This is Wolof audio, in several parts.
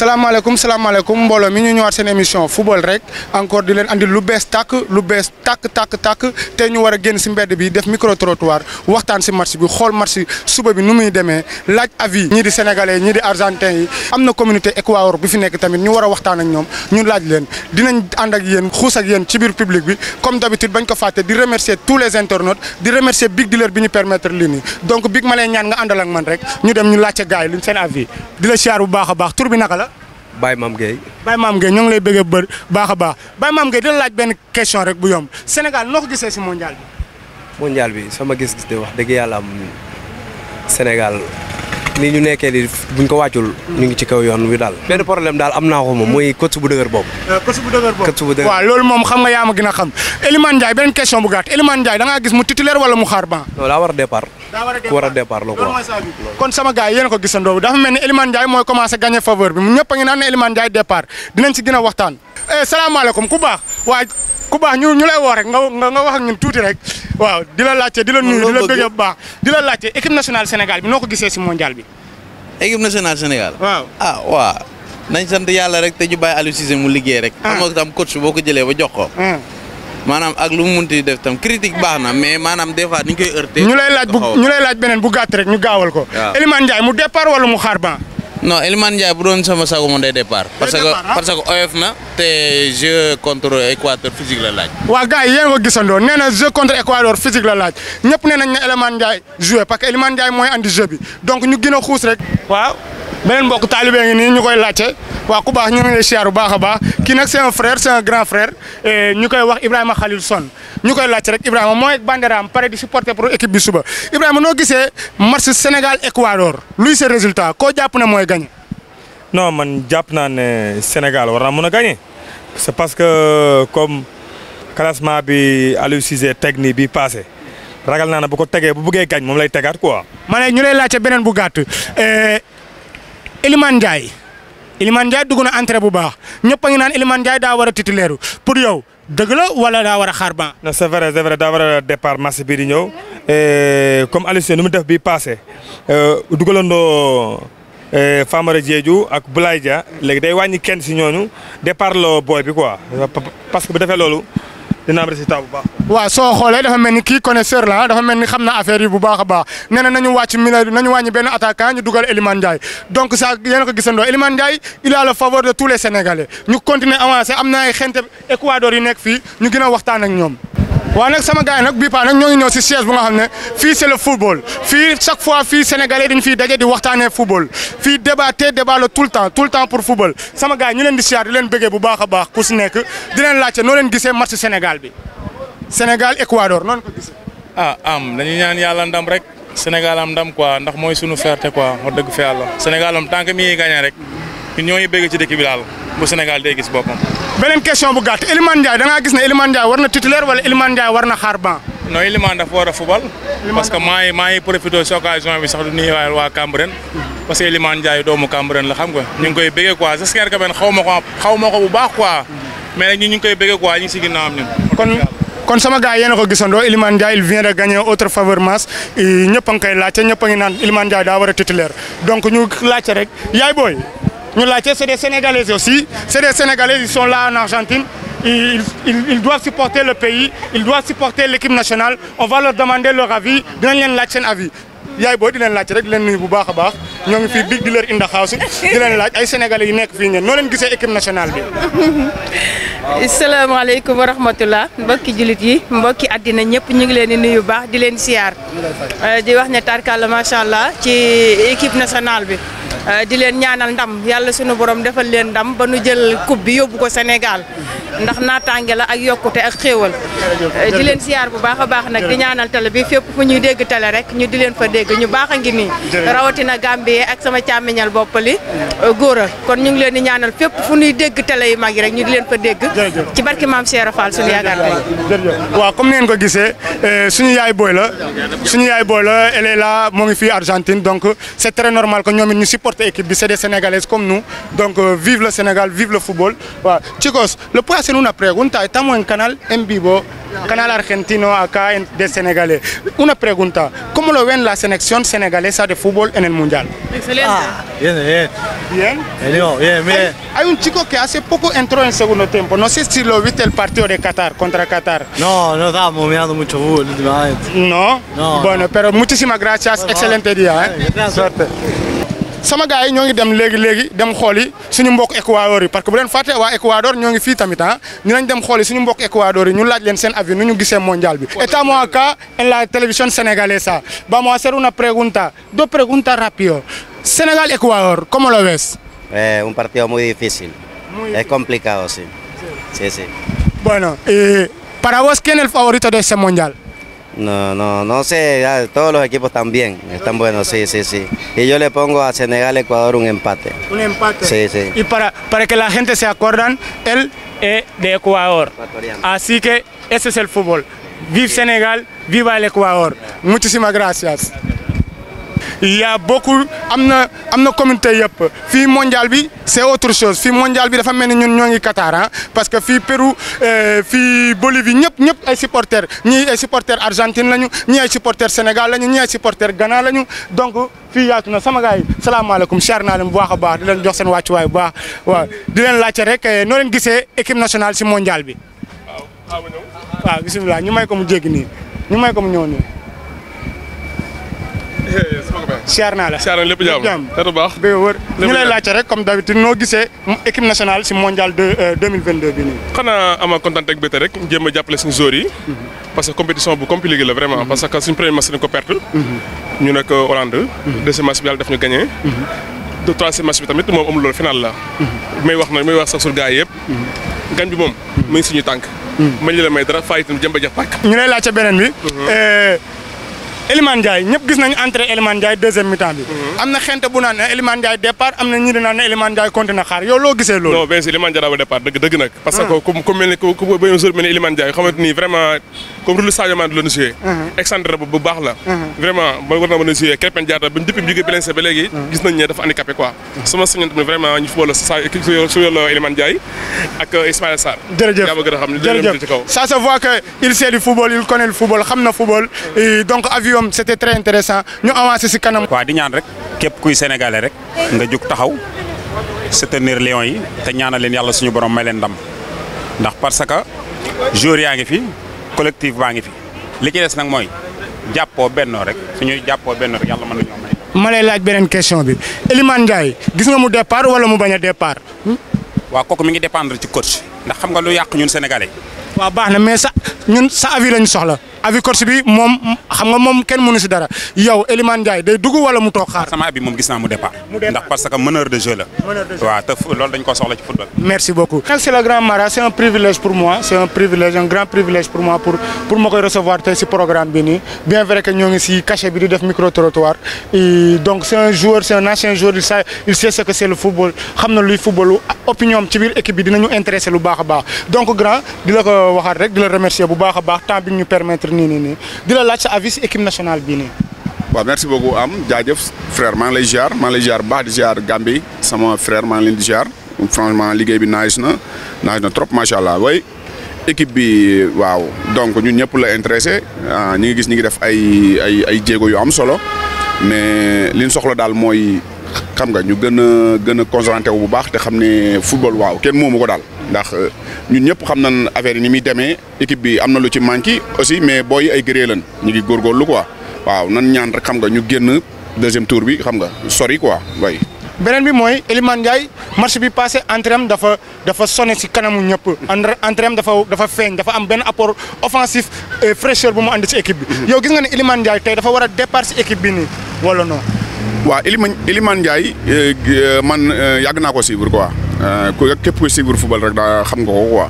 salaamaaleykum mbooloo mi ñu ñëwaat seen émission football rek encore di leen andil lu bees tàkk te ñu war a génn si mbedd bi def micro trottoir waxtaan si match bi xool match suba bi nu muy demee laaj avis ñii di sénégalais ñii di argentin yi am na communauté Équateur bi fi nekk tamit ñu war a waxtaan ak ñoom ñu laaj leen dinañ ànd ak yéen xuus ak yéen ci biir public bi comme d'habitude bañ ko fàtte di remercier tous les internautes di remercier Big Dealer bi ñu permettre lii nii donc Big ma lay ñaan nga àndal ak man rek ñu dem ñu laajte gars yi luñ seen avis di la siyaar bu baax a baax tur bi naka la. Baye Mame Gueye. Baye Mame Gueye ñoo ngi lay bëggee baax a baax Baye Mame Gueye dina laaj benn question rek bu yomb Sénégal noo ko gisee si mondial bi. mondial bi sama gis-gis de wax dëgg yàlla am Sénégal ni ñu nekkee di buñ ko wàccul ñu ngi ci kaw yoon wi daal. benn problème daal am naa ko moom mooy coach bu dëgër boobu. coach bu dëgër waaw loolu moom xam nga yaa ma gën a xam Elimane Ndiaye benn question bu gàtt Elimane Ndiaye da ngaa gis mu titulaire wala mu xaar ban. non daa war a départ. ku war a départ la quoi. kon sama gars yi yéen a ko gisandoo dafa mel ni Elimane Ndiaye mooy commencé gagner faveur bi ñëpp a ngi naan ne Elimane Ndiaye départ dinañ si gën a waxtaan. salaamaaleykum ku baax waaye ku baax ñu lay woo rek nga wax ak ñun tuuti rek waaw di la laajte di la nuyu di la bëgg bu baax di la laajte équipe nationale Sénégal bi noo ko gisee si mondial bi. équipe nationale Sénégal. waaw waaw nañ sant yàlla rek te ñu bàyyi Aliou Cissé mu liggéey rek. xam nga tam coach boo ko jëlee ba jox ko. maanaam ak lu mu munti def tam critique baax na mais maanaam des fois ni ñu koy heurté. ñu lay laaj beneen bu gàtt rek ñu gaawal ko. waaw Elimane Ndiaye mu départ wala mu xaar ban. non Elimane Ndiaye bu doon sama sago moom day départ. parce que oyof na te jeu contre Équateur physique la laaj. waa gars yi yéen ko gisandoo nee na jeu contre Équateur physique la laaj ñëpp nee nañ ne Elimane Ndiaye joué parce que Elimane Ndiaye mooy andi jeu bi donc ñu gën a xuus rek. waaw beneen mbokk taalibe ngi nii ñu koy laajte waa ku baax ñu ngi lay siyaar bu baax a baax kii nag c'est un frère c'est un grand frère ñu koy wax Ibrahima Khalil Son ñu koy laajte rek Ibrahima mooy banderaam pare di supporter pour équipe bi suba Ibrahima noo gisee match Sénégal Équateur luy sa résultat koo jàpp ne mooy gagné. non man jàpp naa ne Sénégal war naa mën a gagné c'est parce que comme classement bi Aliou Cissé technique bi passé ragal naa ne bu ko tegee bu bëggee gañ moom lay tegaat quoi. ma ne ñu lay laajte beneen bu gàtt Elimane Ndiaye dugg na entrée bu baax ñëpp a ngi naan Elimane Ndiaye daa war a titulaire pour yow dëgg la wala daa war a xaar ban. non c'est vrai daa war a départ match bii di ñëw comme Aliou Cissé nu mu def bii passé dugalandoo Famara Diédhiou ak Boulaye Dia léegi day wàññi kenn si ñooñu départ la booy bi quoi parce que bu defee loolu dina am résultat bu baax. waaw soo xoolee dafa mel ni kii connaisseur la dafa mel ni xam na affaire yi bu baax a baax nee na nañu wàññi benn attaquant ñu dugal Elimane Ndiaye donc ça yéen a ko gisandoo Elimane Ndiaye il a le faveur de tous les Sénégalais ñu continuer avancer am na ay xente Équateur yi nekk fii ñu gën a waxtaan ak ñoom. waaw nag sama gars yi nag bii paa nag ñoo ngi ñëw si siège bu nga xam ne fii c'est le football fii chaque fois fii sénégalais dañ fiy daje di waxtaanee football fii débat la tout le temps pour football sama gars yi ñu leen di siyaar di leen bëggee bu baax a baax ku si nekk di leen laajte noo leen gisee match Sénégal bi Sénégal Équateur noonu ko gisee. dañuy ñaan yàlla ndam rek Sénégal am ndam quoi ndax mooy sunu fierté quoi wax dëgg fa yàlla Sénégal am tant que mi ngi gagné rek ñun ñoo ngi bëgg ci dëkk bi daal bu Sénégal day gis boppam. beneen question bu gàtt Elimane Ndiaye da ngaa gis ne Elimane Ndiaye war na titulaire wala Elimane Ndiaye war na xaar ban. non Elimane dafa war a fubal. parce que maa ngi profité si occasion bi sax du nuyu waa Cambérène. parce que Elimane Ndiaye doomu Cambérène la xam nga ñu ngi koy bëggee quoi j'espère que xaw ma ko bu baax quoi mais nag ñu ngi koy bëggee quoi ñu ngi si ginnaawam ñun. kon sama gars yéen a ko gisandoo Elimane Ndiaye il vient de gagner autre faveur match ñëpp a ngi koy laajte ñëpp a ngi naan Elimane Ndiaye daa war a titulaire donc ñu laajte rek yaay booy ñu laajte c'est des Sénégalais aussi c'est des Sénégalais ils sont là en Argentine ils doivent supporter le pays ils doivent supporter l'équipe nationale on va leur demander leur avis dinañ leen laaj seen avis yaay booy di leen laajte rek di leen nuyu bu baax a baax ñoo ngi fii Big Dealer in the house di leen laaj ay Sénégalais yi nekk fii ngeen noo leen gisee équipe nationale bi. asalaamaaleykum wa rahmatulah mbokki jullit yi mbokki àddina ñëpp ñu ngi leen di nuyu baax di leen siyaar di wax ne tarkalla macha allah ci équipe nationale bi. di leen ñaanal ndam yàlla sunu borom defal leen ndam ba nu jël coupe bi yóbbu ko Sénégal ndax naataange la ak yokkute ak xéewal di leen siyaar bu baax a baax nag di ñaanal télé bi fépp fu ñuy dégg télé rek ñu di leen fa dégg ñu baax a ngi nii rawatina Gambie ak sama càmmiñal boppali góora kon ñu ngi leen di ñaanal fépp fu ñuy dégg télé yu mag yi rek ñu di leen fa dégg ci barki maam Cheikh Fall suñu yaakaar tey waaw comme ngeen ko gisee suñu yaay booy la elle est là moo ngi fii Argentine donc c'est très normal que ñoom it ñu supporter équipe bi c'est des Sénégalaises comme nous donc vive le Sénégal vive le football waaw chicos le puedo hacer una pregunta estamos en canal en vivo canal argentino acá de Sénégalais una pregunta ¿cómo lo ven la selección senegalesa de fútbol en el mundial? Excelente. Bien. Bien. Hay un chico que hace poco entró en el segundo tiempo. No sé si lo viste el partido de Qatar contra Qatar. No estábamos mirando mucho fútbol últimamente. No. Bueno, pero muchísimas gracias. Excelente día. Suerte. sama gars yi ñoo ngi dem léegi dem xooli suñu mbokk Équateur yi parce que bu leen fàtte waa Équateur ñoo ngi fii tamit ñu nañ dem xooli suñu mbokk Équateur yi ñu laaj leen seen avis nu ñu gisee mondial bi. Estamos acá en la televisión senegalesa. Vamos a hacer una pregunta, dos preguntas rápido. Senegal-Ecuador, ¿cómo lo ves? Un partido muy difícil. Es complicado, sí. Sí. Bueno, para vos, ¿quién es el favorito de ese mundial? No sé, ya, todos los equipos están bien, están buenos, sí. Y yo le pongo a Senegal, Ecuador un empate. ¿Un empate? Sí. Y para que la gente se acuerdan, él es de Ecuador. Así que ese es el fútbol. Vive Senegal, viva el Ecuador. Muchísimas gracias. Il y a beaucoup am na communauté yëpp fii mondial bi c'est autre chose fii mondial bi dafa mel ni ñun ñoo ngi Qatar parce que fii Pérou fii Bolivie ñëpp ay supporters ñii ay supporters Argentine lañu ñii ay supporters Sénégal lañu ñii ay supporters Ghana lañu donc fii yaatu na sama gars yi salaamaaleykum char naa leen bu baax a baax di leen jox seen wàccuwaay bu baax waaw di leen laajte rek noo leen gisee équipe nationale si mondial bi. waaw bisimilah ñu may ko mu jéggi nii ñu may ko mu ñëw nii. siyaar naa la lépp jàmm te du baax ñu lay laajte rek comme d'habitude noo gisee équipe nationale si mondial 2022 bi nii. xanaa ama kontaan ak bête rek jéem a jàppale suñu joueurs yi parce que compétition bu compliqué la vraiment parce que suñu premier match dañ ko perte ñu nekk Hollande deuxième match bi yàlla def ñu gagné troisième match bi tamit moom amul loolu final la may wax sax sur gars yi yëpp gañ bi moom mu ngi suñu tànk mañ li la may dara fay itam jëm ba jeex tàkk. ñu lay laajte beneen bi Elimane Ndiaye ñëpp gis nañu entrée Elimane Ndiaye deuxième mi-temps bi. am na xente bu naan ne Elimane Ndiaye départ am na ñi di naan ne Elimane Ndiaye continué xaar yow loo gisee loolu. non bien sûr Elimane Ndiaye daa départ dëgg nag. parce que comme mel ni ku ba jour mel ni Elimane Ndiaye xamante ni vraiment comme rôle Sadio Mané la ñu joué. excentré bu baax la. vraiment ba war na mën a joué Krépin Diatta ba depuis bi jógee blessé ba léegi. gis nañ ne dafa handicapé quoi. sama sañoon tamit vraiment ñu football su Elimane Ndiaye ak Ismaïla Sarr. jërëjëf yaa ma gën a xam ne ci kaw. ça se voit que il sait du football il connaît le football xam na football et donc avion c'était très intéressant ñu avancé si kanam. waaw di ñaan rek képp kuy sénégalais rek nga jóg taxaw soutenir Lions yi te ñaanal leen yàlla suñu borom may leen ndam ndax parce que joueurs yaa ngi fi collectif baa ngi fi li ci des nag mooy jàppoo bennoo rek suñuy jàppoo bennoo rek yàlla mën nañoo may. ma lay laaj beneen question bi Elimane Ndiaye gis nga mu départ wala mu bañ a départ. waaw kooku mi ngi dépendre ci coach ndax xam nga lu yàq ñun sénégalais. waaw baax na mais ñun sa avis lañu soxla avis coach bi moom xam nga moom kenn mënu si dara yow Elimane Ndiaye day dugg wala mu toog xaar. sama avis moom gis naa mu départ. ndax parce que meneur de jeu la. waaw te loolu dañ ko soxla ci football. merci beaucoup. c'est le grand Mara c'est un privilège pour moi c'est un grand privilège pour moi pour ma koy recevoir tey si programme bi nii bien vrai que ñoo ngi si cachet bi di def micro trottoir et donc c'est un joueur c'est un ancien joueur il sait ce que c'est le football xam na luy football opinion ci biir équipe bi dinañu intéressé lu baax a baax donc grand di la ko waxaat rek di la remercier bu baax a baax temps bi ñu permettre nii di la laaj sa avis équipe nationale bii nii. waaw merci beaucoup am jaajëf frère maa ngi lay ziar bu baax di ziar Gambie sama frère maa ngi leen di ziar franchement liggéey bi nice na trop macha allah way équipe bi waaw donc ñun ñëpp la intéressé ñi ngi gis ñi ngi def ay jéego yu am solo mais li ñu soxla daal mooy xam nga ñu gën a concentré wu bu baax te xam ne football waaw kenn moomu ko daal. ndax ñun ñëpp xam nañ affaire yi ni muy demee équipe bi am na lu ci manqué aussi mais booy ay gëree lan ñu ngi góorgóorlu quoi waaw nan ñaan rek xam nga ñu génn deuxième tour bi xam nga sori quoi way beneen bi mooy Elimane Ndiaye match bi passé entraînement dafa sonné si kanamu ñëpp entraînement dafa feeñ dafa am benn apport offensif fraîcheur bu mu andi ci équipe bi. yow gis nga ne Elimane Ndiaye tey dafa war a départ si équipe bi nii wala non. waaw Elimane Ndiaye man yàgg naa ko suivre quoi. képp kuy suivre football rek daa xam nga ko quoi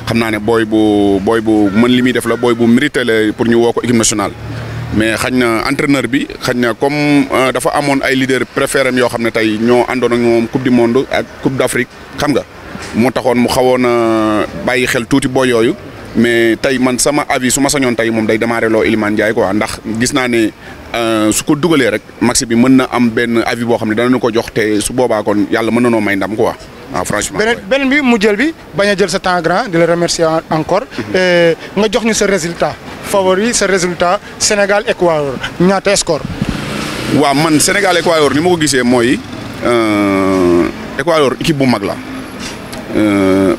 xam naa ne booy bu mën li muy def la booy bu mérité la pour ñu woo ko équipe nationale mais xañ na entraîneur bi xañ na comme dafa amoon ay leader préféré yoo xam ne tey ñoo àndoon ak moom coupe du monde ak coupe d'Afrique xam nga moo taxoon mu xawoon a bàyyi xel tuuti booy yooyu mais tey man sama avis su ma sañoon tey moom day démarrer loo Iliman Ndiaye quoi ndax gis naa ne su ko dugalee rek match bi mën na am benn avis boo xam ne danañu ko jox te su boobaa kon yàlla mën na noo may ndam quoi waaw franchement. beneen bi mu jël bi bañ a jël sa temps grand di la remercier encore nga jox ñu sa résultat favori sa résultat Sénégal Équateur ñaata score. waaw man Sénégal Équateur ni ma ko gisee mooy Équateur équipe bu mag la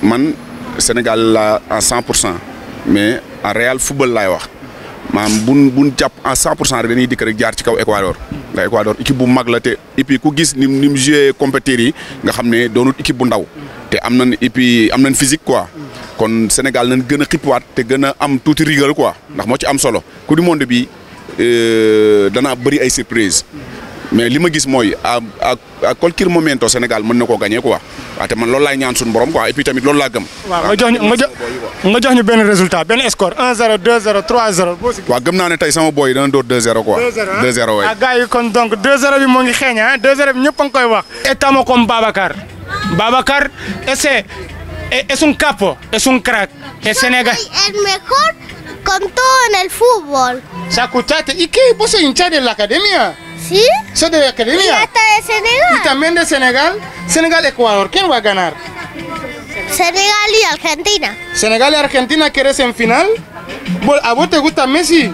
man Sénégal la à 100% mais en réel football laay wax maanaam buñ jàpp à 100% rek dañuy dikk rek jaar ci kaw Équateur nga Équateur équipe bu mag la te et puis ku gis ni mu joué compétiteur yi nga xam ne doonul équipe bu ndaw te am nañ et puis am nañ physique quoi kon Sénégal nañ gën a xippiwaat te gën a am tuuti rigueur quoi ndax moo ci am solo coupe du monde bi dana bëri ay surprise mais li ma gis mooy à qualquier momento Sénégal mën na koo gagné quoi waaw te man loolu laay ñaan suñu borom quoi et puis tamit loolu laa gëm. waaw nga jox ñu benn résultat benn score 1-0 2-0 3-0. waaw gëm naa ne tey sama boy dana door 2-0 quoi. 2-0 waay. ah gars yi kon donc 2-0 bi moo ngi xeeñ ah 2-0 bi ñëpp a ngi koy wax. Estamos con Babacar. Babacar es un capo, es un crack. Es Senegal. El mejor con todo en el fútbol. ¿Escuchaste? ¿Y qué? ¿Vos sos hincha de la academia? ¿Sí? ¿Sos de la academia? Y hasta de Senegal. ¿Y también de Senegal? Senegal-Ecuador, ¿quién va a ganar? Senegal y Argentina. ¿Senegal y Argentina quieres en final? ¿A vos te gusta Messi?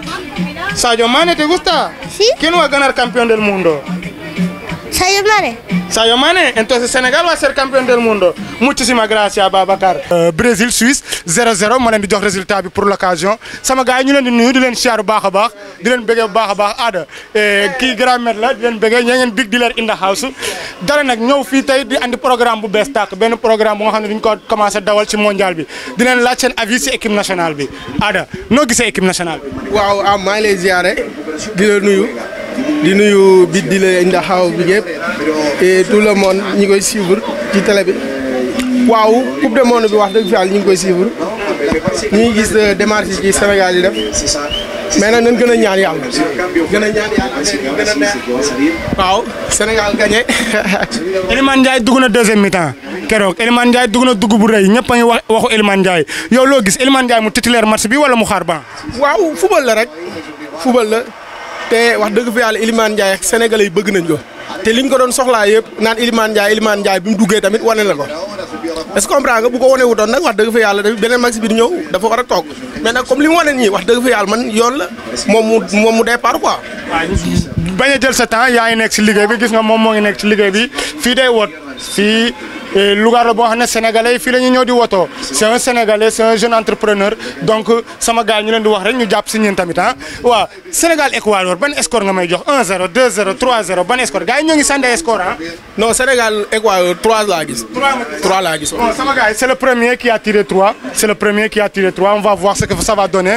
¿Sadio Mane te gusta? Sí. ¿Quién va a ganar campeón del mundo? Sadio Mane. Sadio Mane, entonces Senegal va a ser campeón del mundo. Muchísimas gracias Babacar. Brésil Suisse 0-0 ma leen di jox résultat bi pour l'occasion sama gars yi ñu leen di nuyu di leen siyaar bu baax a baax di leen bëggee bu baax a baax aada kii grand maître la di leen bëggee ñee ngeen big di leen in the house dara nag ñëw fii tey di andi programme bu bees tàkk benn programme bu nga xam ne duñ ko commencé dawal ci mondial bi di leen laaj seen avis ci équipe nationale bi aada noo gisee équipe nationale bi. waaw maa ngi lay ziare di la nuyu. di nuyu bit di la indi xaw bi yëpp et tout le monde ñi koy suivre ci télé bi waaw coupe du monde bi wax dëgg fi yàlla ñu ngi koy suivre ñu ngi gis démarche yi ci Sénégal yi def mais nag nañ gën a ñaan yàlla gën a ñaan yàlla gën a neex waaw Sénégal gagné. Iliman Ndiaye dugg na deuxième mi-temps keroog Iliman Ndiaye dugg na dugg bu rëy ñëpp a ngi waxu Iliman Ndiaye yow loo gis Iliman Ndiaye mu titulaire match bi wala mu xaar ban. waaw football la rek football la. te wax dëgg fa yàlla Iliman Ndiaye ak sénégalais yi bëgg nañ ko te liñ ko doon soxlaa yëpp naan Iliman Ndiaye bi mu duggee tamit wane la ko est-ce que comprends nga bu ko wane wutoon nag wax dëgg fa yàlla tamit beneen match bi di ñëw dafa war a toog mais nag comme li mu wane nii wax dëgg fa yàlla man yoon la moom mu départ quoi. bañ a jël sa temps yaa ngi nekk si liggéey bi gis nga moom moo ngi nekk si liggéey bi fii day woot fii lugar la boo xam ne sénégalais fii la ñuy ñëw di wootoo c'est un sénégalais c'est un jeune entrepreneur donc sama gars ñu leen di wax rek ñu jàpp si ñun tamit ah waaw Sénégal Équateur ban score nga may jox 1-0 2-0 3-0 ban score gars yi ñoo ngi sànni ay score ah. non Sénégal Équateur 3 laa gis. 3 laa gis. bon sama gars c'est le premier qui a tiré 3 c'est le premier qui a tiré 3 on va voir ce que ça va donner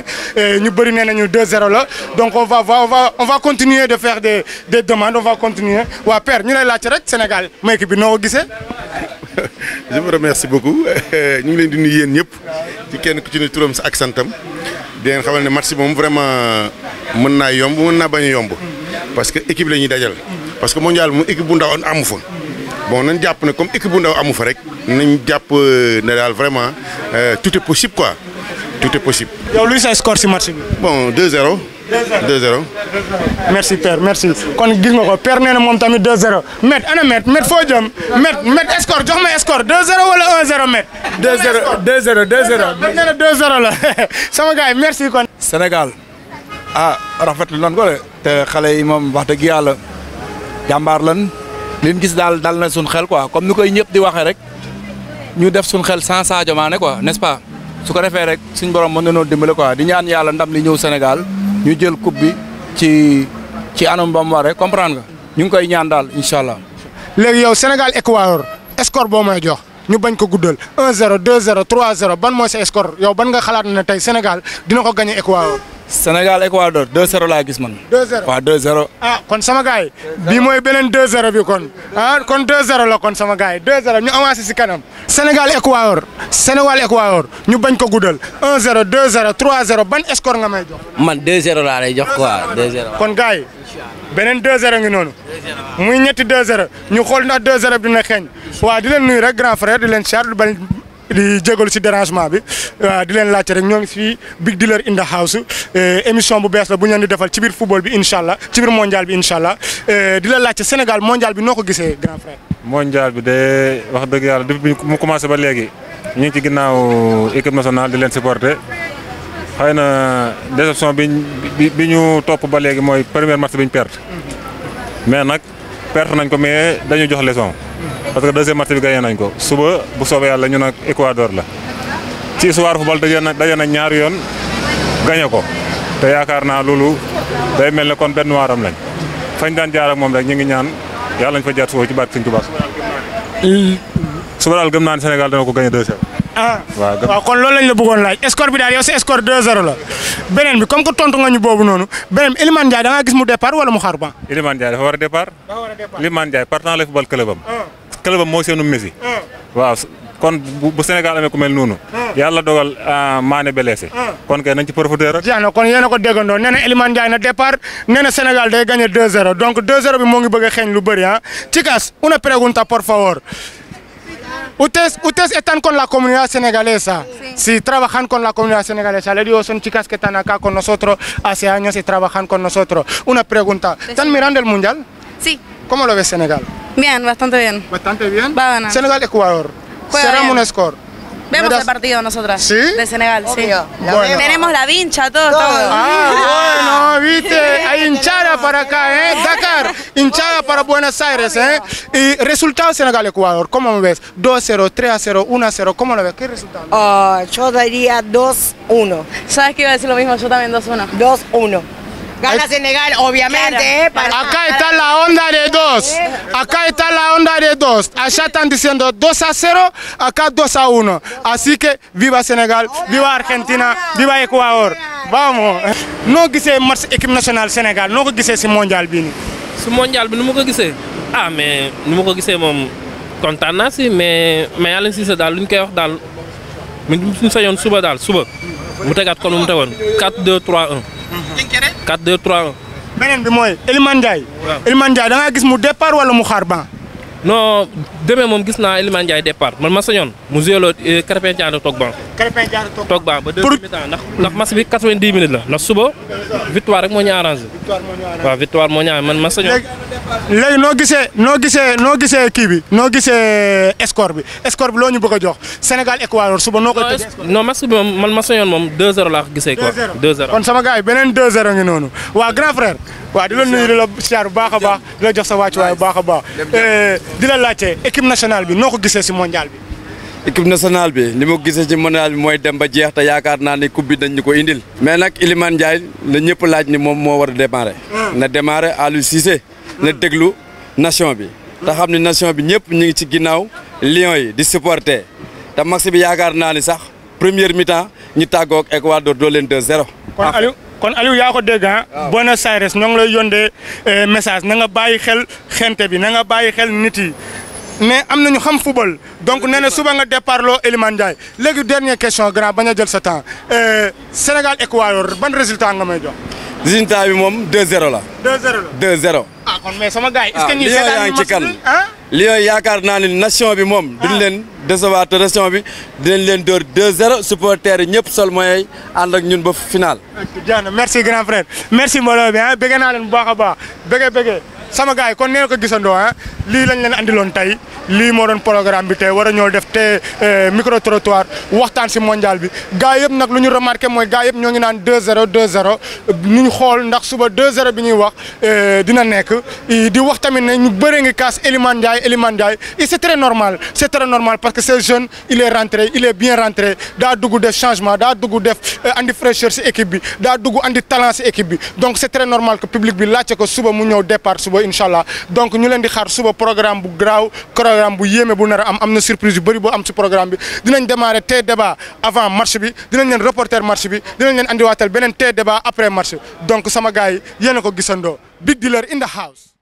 ñu bëri nee nañu 2-0 la donc on va continuer de faire des demandes on va continuer waa père ñu lay laajte rek Sénégal ma équipe bi noo ko gisee. je vous remercie beaucoup ñu ngi leen di nuyu yéen ñëpp ci kenn ku ci ne turam ak santam di leen xamal ne match moom vraiment mën naa yomb mën naa bañ a yomb parce que équipe la ñuy dajal parce que mondial mu équipe bu ndaw amu fa bon nañ jàpp ne comme équipe bu ndaw amu fa rek nañ jàpp ne daal vraiment tout est possible quoi tout est possible. yow luy sa score ci match bi. bon 2-0. 2-0. merci père merci kon gis nga ko père nee na moom tamit 2-0 Maître ana Maître foo jëm Maître score jox ma score 2-0 wala 1-0 Maître. 2-0 nee na 2-0 la sama gars yi merci kon. Sénégal rafetlu nañ ko de te xale yi moom wax dëgg yàlla jàmbaar lan liñ gis daal dal na suñ xel quoi comme ni koy ñëpp di waxee rek ñu def suñ xel sans Sadio Mané quoi n'est-ce pas su ko defee rek suñ borom mën nañoo dimbale quoi di ñaan yàlla ndam li ñëw Sénégal. ñu jël coupe bi ci anam ba mu waree comprendre nga ñu ngi koy ñaan daal incha allah. léegi yow Sénégal Équateur score boo may jox ñu bañ ko guddal 1-0 2-0 3-0 ban mooy sa score yow ban nga xalaat ne tey Sénégal dina ko gagné Équateur. Sénégal Équateur 2-0 laa gis man. 2-0 waaw 2-0. ah kon sama gars yi bii mooy beneen 2-0 bi kon kon 2-0 la kon sama gars yi 2-0 ñu avancé si kanam. Sénégal Équateur ñu bañ ko guddal 1-0 2-0 3-0 ban score nga may jox. man 2-0 laa lay jox quoi 2-0. kon gars yi beneen 2-0 ngi noonu. muy ñetti 2-0 ñu xool ndax 2-0 bi dina xeeñ. waaw di leen nuyu rek grand frère di leen char di bañ di jégalu si dérangement bi di leen laajte rek ñoo ngi fii Big Dealer in the house émission bu bees la bu ñu leen di defal ci biir football bi incha allah ci biir mondial bi incha allah di la laajte Sénégal mondial bi noo ko gisee grand frère. mondial bi de wax dëgg yàlla depuis mu commencé ba léegi ñu ngi ci ginnaaw équipe nationale di leen supporter xëy na déception bi ñu topp ba léegi mooy premier match bi ñu perte mais nag perte nañ ko mais dañu jox leçon parce que deuxième match bi gagné nañ ko suba bu soobee yàlla ñu nag Équateur la ci histoire football daje na ñaari yoon gagné ko te yaakaar naa loolu day mel ne kon benn waaram lañ fañ daan jaar ak moom rek ñu ngi ñaan yàlla nañ fa jaar suba ci barke Sëñ Tuubaa suba daal gëm naa ne Sénégal dana ko gagné 2-0. waaw kon loolu lañ la bëggoon laaj score bi daal yow sa score 2-0 la beneen bi comme que tontu nga ñu boobu noonu beneen bi Iliman Ndiaye da ngaa gis mu départ wala mu xaar ban. Iliman Ndiaye dafa war a départ. Iliman Ndiaye partant lay football clubam. clubam moo seenu Messi. waaw kon bu Sénégal amee ku mel noonu. yàlla dogal Mané blessé. kon kay nañ ci profiter rek. jeex na kon yéen a ko déggandoo nee na Iliman Ndiaye na départ nee na Sénégal day gagné 2-0 donc 2-0 bi moo ngi bëgg a xeeñ lu bëri ah. Chicas, una pregunta por favor. Ustedes están con la comunidad senegalesa. Sí, trabajan con la comunidad senegalesa. Le digo, son chicas que están acá con nosotros hace años y trabajan con nosotros. Una pregunta. ¿Están mirando el mundial? Sí. ¿Cómo lo ves Senegal? Bien, bastante bien. ¿Bastante bien? Va a ganar. Senegal-Ecuador. Cerramos un score. Vemos el partido nosotras. ¿Sí? De Senegal, sí. Bueno. Tenemos la vincha, todo. Bueno, viste, hay hinchada para acá, Dakar, hinchada para Buenos Aires, Y resultado Senegal-Ecuador, ¿cómo me ves? 2-0, 3-0, 1-0, ¿cómo lo ves? ¿Qué resultado? Yo daría 2-1. ¿Sabes que iba a decir lo mismo? Yo también 2-1. 2-1. Gana Senegal, obviamente. Acá está la onda de 2. Acá está la onda de 2. Allá están diciendo 2-0, acá 2-1. Así que viva Senegal, viva Argentina, viva Ecuador. Vamos. No gisee match équipe nationale Sénégal noo ko gisee si mondial bi nii. si mondial bi nu ma ko gisee mais nu ma ko gisee moom kontaan naa si mais Aliou Cissé daal lu ñu koy wax daal suñu sañoon suba mu tegaat kon mu tegoon 4-2-3-1. 4-2-3-1. beneen bi mooy Iliman Ndiaye. waaw Iliman Ndiaye da ngaa gis mu départ wala mu xaar ban. non demee moom gis naa Iliman Ndiaye départ man ma sañoon mu zélo Krépin Diatta toog ban. Krépin Diatta toog ban ba deuxième mi-temps ndax match bi 90 minutes la ndax suba victoire rek moo ñu arrangé. waaw victoire moo ñu arrangé man ma sañoon. léegi noo gisee kii bi noo gisee score bi loo ñu bëgg a jox Sénégal Ecuador suba noo koy tëjee. non match bi moom man ma sañoon moom 2-0 laa ko gisee quoi. 2-0 kon sama gars yi beneen 2-0 ngi noonu waa grand frère. waaw di la nuyu di la siyaar bu baax a baax di la jox sa wàccuwaay bu baax a baax di la laajte équipe nationale bi noo ko gisee si mondial bi. équipe nationale bi li ma gisee ci mondial bi mooy dem ba jeex te yaakaar naa ne coupe bi dañ ñu ko indil. mais nag Iliman Ndiaye la ñëpp laaj ni moom moo war a démarrer. na démarrer Aliou Cissé na déglu nation bi. te xam ne nation bi ñëpp ñu ngi ci ginnaaw Lions yi di supporter te match bi yaakaar naa ni sax première mi-temps ñu tàggoo ak Ecuador doo leen 2-0. kon Aliou yaa ko dégg Buenos Aires ñoo ngi lay yónnee message na nga bàyyi xel xente bi na nga bàyyi xel nit yi mais am nañu xam football donc nee na suba nga départ loo Iliman Ndiaye léegi dernière question grand bañ a jël sa temps Sénégal Ecuador ban résultat nga may jox. résultat bi moom 2-0 la. 2-0 2-0. ah kon mais sama gars yi. est-ce que ñii Lions yaa ngi ci kan Lions yaakaar naa ne nation bi moom. duñ leen décevoir te nation bi dinañ leen door 2-0 supporters yi ñëpp sol mooy ànd ak ñun ba final. jeex na merci grand frère merci mbooloo bi bëgg naa leen bu baax a baax bëgg sama gars yi kon nee na ko gisandoo lii lañ leen andiloon tey lii moo doon programme bi tey war a ñoo def te micro trottoir waxtaan si mondial bi gars yëpp nag lu ñu remarqué mooy gars yëpp ñoo ngi naan 2-0 2-0 ñu xool ndax suba 2-0 bi ñuy wax dina nekk di wax tamit ne ñu bëre ngi kaas Iliman Ndiaye et c'est très normal parce que ce jeune il est rentré il est bien rentré daa dugg def changement daa dugg def andi fraîcheur si équipe bi daa dugg andi talent si équipe bi donc c'est très normal que public bi laajte ko suba mu ñëw départ suba inchallah donc ñu leen di xaar suba programme bu graaw programme bu yéeme bu nar a am na surprise yu bëri boo am ci programme bi dinañ démarrer tey débat avant match bi dinañ leen reporter match bi dinañ leen andiwaatal beneen tey débat après match donc sama gars yi yéen a ko gisandoo Big Dealer in the house